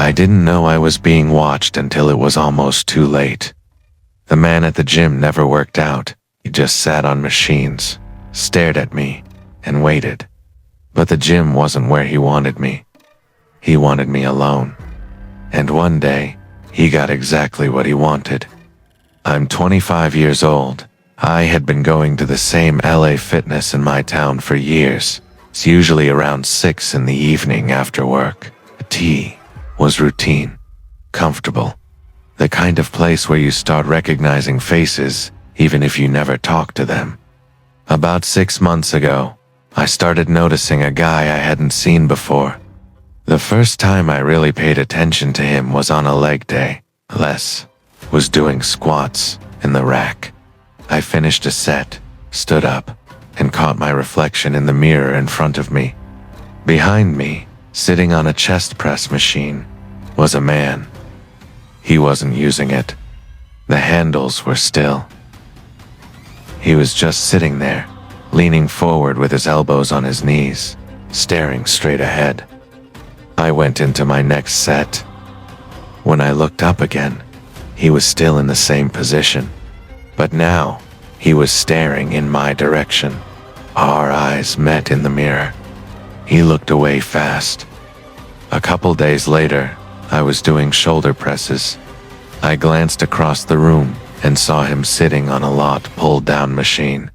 I didn't know I was being watched until it was almost too late. The man at the gym never worked out. He just sat on machines, stared at me, and waited. But the gym wasn't where he wanted me. He wanted me alone. And one day, he got exactly what he wanted. I'm 25 years old. I had been going to the same LA fitness in my town for years. It's usually around 6 in the evening after work. The tea was routine, comfortable. The kind of place where you start recognizing faces, even if you never talk to them. About 6 months ago, I started noticing a guy I hadn't seen before. The first time I really paid attention to him was on a leg day. Les was doing squats in the rack. I finished a set, stood up, and caught my reflection in the mirror in front of me. Behind me, sitting on a chest press machine, was a man. He wasn't using it. The handles were still. He was just sitting there, leaning forward with his elbows on his knees, staring straight ahead. I went into my next set. When I looked up again, he was still in the same position. But now, he was staring in my direction. Our eyes met in the mirror. He looked away fast. A couple days later, I was doing shoulder presses. I glanced across the room and saw him sitting on a lot pulled-down machine.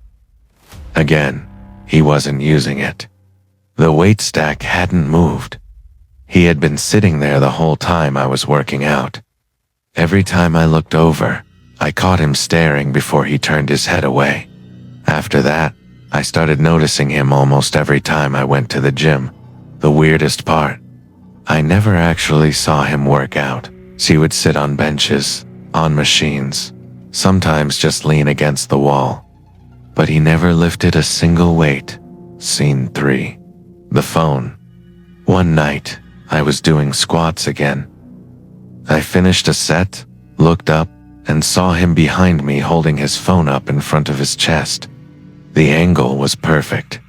Again, he wasn't using it. The weight stack hadn't moved. He had been sitting there the whole time I was working out. Every time I looked over, I caught him staring before he turned his head away. After that, I started noticing him almost every time I went to the gym. The weirdest part, I never actually saw him work out. He would sit on benches, on machines, sometimes just lean against the wall. But he never lifted a single weight. Scene 3. The phone. One night, I was doing squats again. I finished a set, looked up, and saw him behind me holding his phone up in front of his chest. The angle was perfect.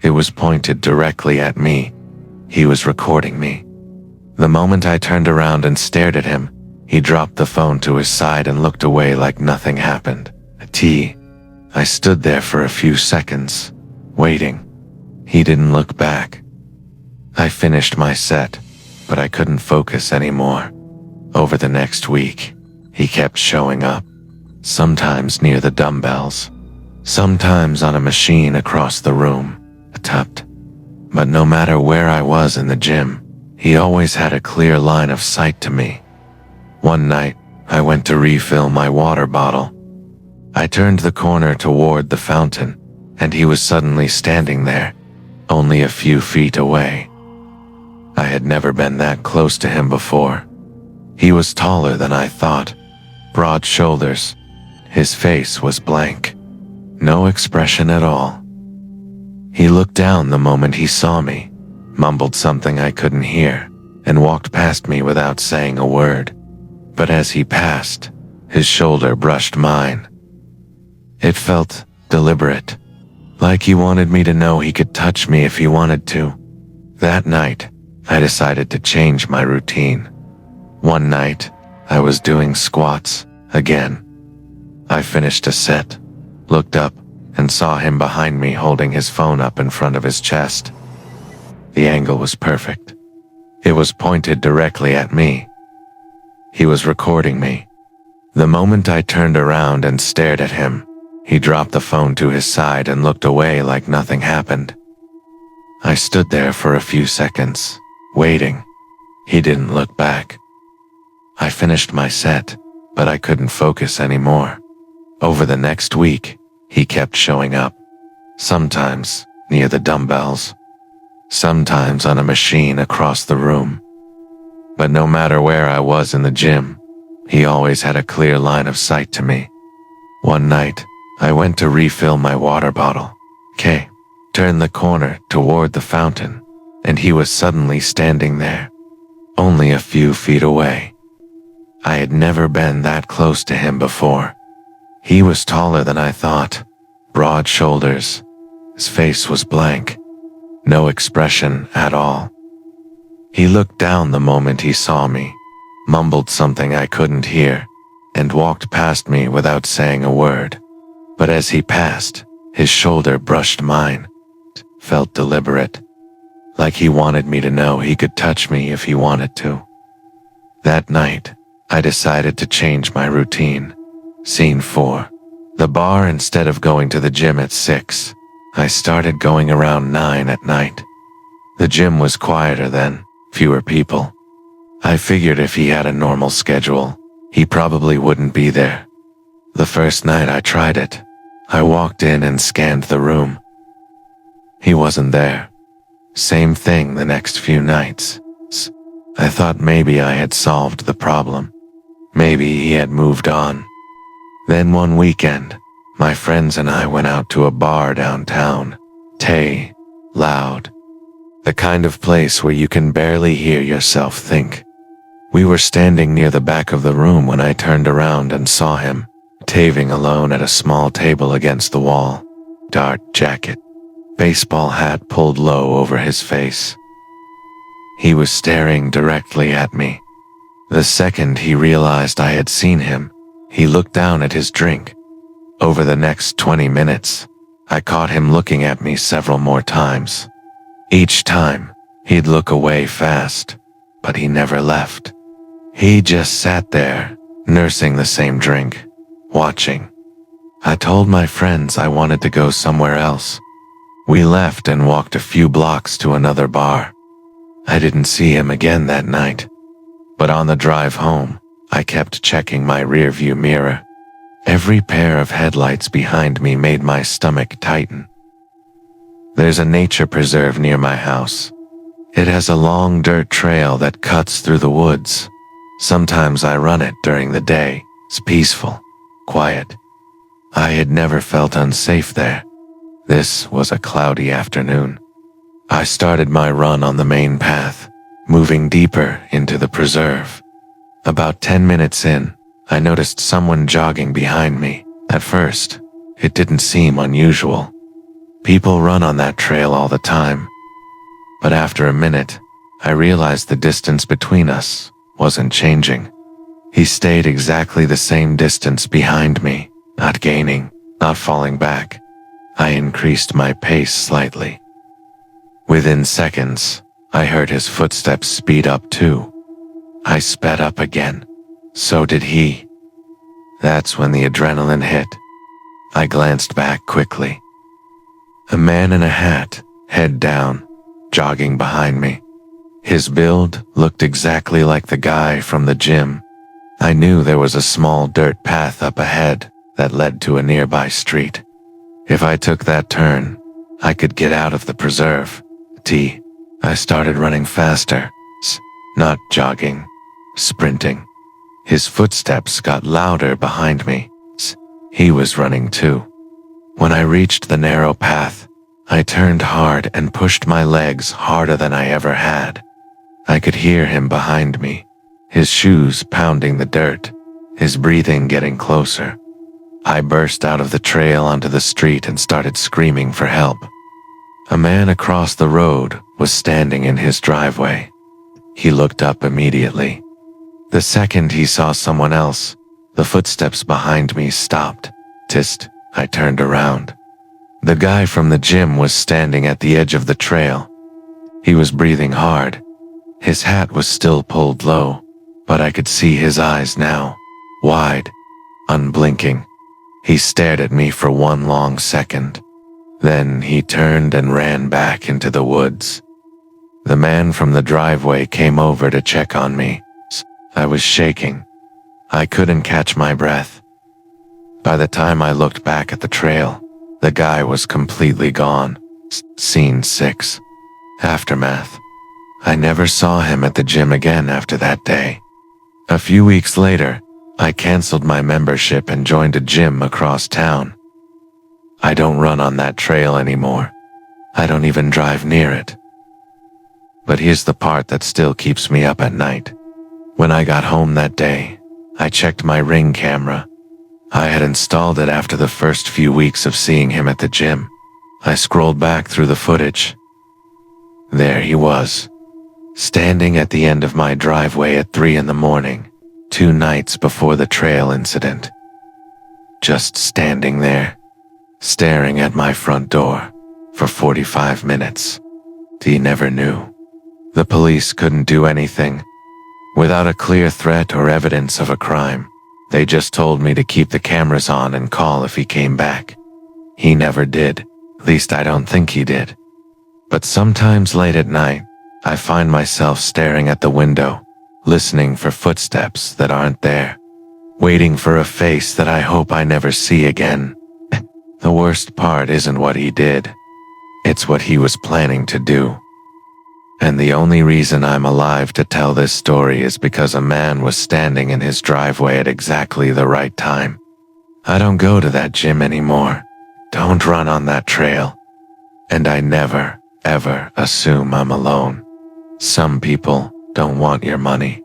It was pointed directly at me. He was recording me. The moment I turned around and stared at him, he dropped the phone to his side and looked away like nothing happened. I stood there for a few seconds, waiting. He didn't look back. I finished my set, but I couldn't focus anymore. Over the next week, he kept showing up. Sometimes near the dumbbells, sometimes on a machine across the room, tapped. But no matter where I was in the gym, he always had a clear line of sight to me. One night, I went to refill my water bottle. I turned the corner toward the fountain, and he was suddenly standing there, only a few feet away. I had never been that close to him before. He was taller than I thought, broad shoulders. His face was blank, no expression at all. He looked down the moment he saw me, mumbled something I couldn't hear, and walked past me without saying a word. But as he passed, his shoulder brushed mine. It felt deliberate, like he wanted me to know he could touch me if he wanted to. That night, I decided to change my routine. One night, I was doing squats again. I finished a set, looked up, and saw him behind me holding his phone up in front of his chest. The angle was perfect. It was pointed directly at me. He was recording me. The moment I turned around and stared at him, he dropped the phone to his side and looked away like nothing happened. I stood there for a few seconds, waiting. He didn't look back. I finished my set, but I couldn't focus anymore. Over the next week, he kept showing up. Sometimes near the dumbbells, sometimes on a machine across the room. But no matter where I was in the gym, he always had a clear line of sight to me. One night, I went to refill my water bottle. Turned the corner toward the fountain, and he was suddenly standing there, only a few feet away. I had never been that close to him before. He was taller than I thought, broad shoulders. His face was blank, no expression at all. He looked down the moment he saw me, mumbled something I couldn't hear, and walked past me without saying a word. But as he passed, his shoulder brushed mine. It felt deliberate, like he wanted me to know he could touch me if he wanted to. That night, I decided to change my routine. Scene 4. The bar. Instead of going to the gym at 6, I started going around 9 at night. The gym was quieter then, fewer people. I figured if he had a normal schedule, he probably wouldn't be there. The first night I tried it, I walked in and scanned the room. He wasn't there. Same thing the next few nights. I thought maybe I had solved the problem. Maybe he had moved on. Then one weekend, my friends and I went out to a bar downtown. Loud. The kind of place where you can barely hear yourself think. We were standing near the back of the room when I turned around and saw him, taving alone at a small table against the wall. Dark jacket, baseball hat pulled low over his face. He was staring directly at me. The second he realized I had seen him, he looked down at his drink. Over the next 20 minutes, I caught him looking at me several more times. Each time, he'd look away fast, but he never left. He just sat there, nursing the same drink, watching. I told my friends I wanted to go somewhere else. We left and walked a few blocks to another bar. I didn't see him again that night. But on the drive home, I kept checking my rearview mirror. Every pair of headlights behind me made my stomach tighten. There's a nature preserve near my house. It has a long dirt trail that cuts through the woods. Sometimes I run it during the day. It's peaceful, quiet. I had never felt unsafe there. This was a cloudy afternoon. I started my run on the main path, moving deeper into the preserve. About 10 minutes in, I noticed someone jogging behind me. At first, it didn't seem unusual. People run on that trail all the time. But after a minute, I realized the distance between us wasn't changing. He stayed exactly the same distance behind me, not gaining, not falling back. I increased my pace slightly. Within seconds, I heard his footsteps speed up too. I sped up again. So did he. That's when the adrenaline hit. I glanced back quickly. A man in a hat, head down, jogging behind me. His build looked exactly like the guy from the gym. I knew there was a small dirt path up ahead that led to a nearby street. If I took that turn, I could get out of the preserve. I started running faster, not jogging, sprinting. His footsteps got louder behind me. He was running too. When I reached the narrow path, I turned hard and pushed my legs harder than I ever had. I could hear him behind me, his shoes pounding the dirt, his breathing getting closer. I burst out of the trail onto the street and started screaming for help. A man across the road was standing in his driveway. He looked up immediately. The second he saw someone else, the footsteps behind me stopped. I turned around. The guy from the gym was standing at the edge of the trail. He was breathing hard. His hat was still pulled low, but I could see his eyes now, wide, unblinking. He stared at me for one long second. Then he turned and ran back into the woods. The man from the driveway came over to check on me. I was shaking. I couldn't catch my breath. By the time I looked back at the trail, the guy was completely gone. Scene 6. Aftermath. I never saw him at the gym again after that day. A few weeks later, I canceled my membership and joined a gym across town. I don't run on that trail anymore. I don't even drive near it. But here's the part that still keeps me up at night. When I got home that day, I checked my Ring camera. I had installed it after the first few weeks of seeing him at the gym. I scrolled back through the footage. There he was, standing at the end of my driveway at 3 in the morning, 2 nights before the trail incident. Just standing there, staring at my front door for 45 minutes. He never knew. The police couldn't do anything. Without a clear threat or evidence of a crime, they just told me to keep the cameras on and call if he came back. He never did. At least I don't think he did. But sometimes late at night, I find myself staring at the window, listening for footsteps that aren't there, waiting for a face that I hope I never see again. The worst part isn't what he did. It's what he was planning to do. And the only reason I'm alive to tell this story is because a man was standing in his driveway at exactly the right time. I don't go to that gym anymore. Don't run on that trail. And I never, ever assume I'm alone. Some people don't want your money.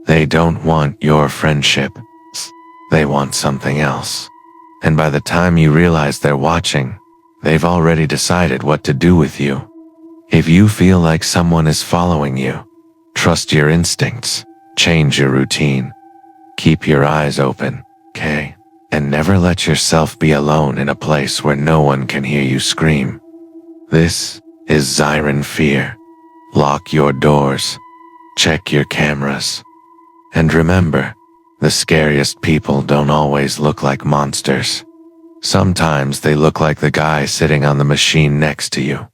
They don't want your friendship. They want something else. And by the time you realize they're watching, they've already decided what to do with you. If you feel like someone is following you, trust your instincts, change your routine, keep your eyes open, okay? And never let yourself be alone in a place where no one can hear you scream. This is Xyron fear. Lock your doors, check your cameras, and remember, the scariest people don't always look like monsters. Sometimes they look like the guy sitting on the machine next to you.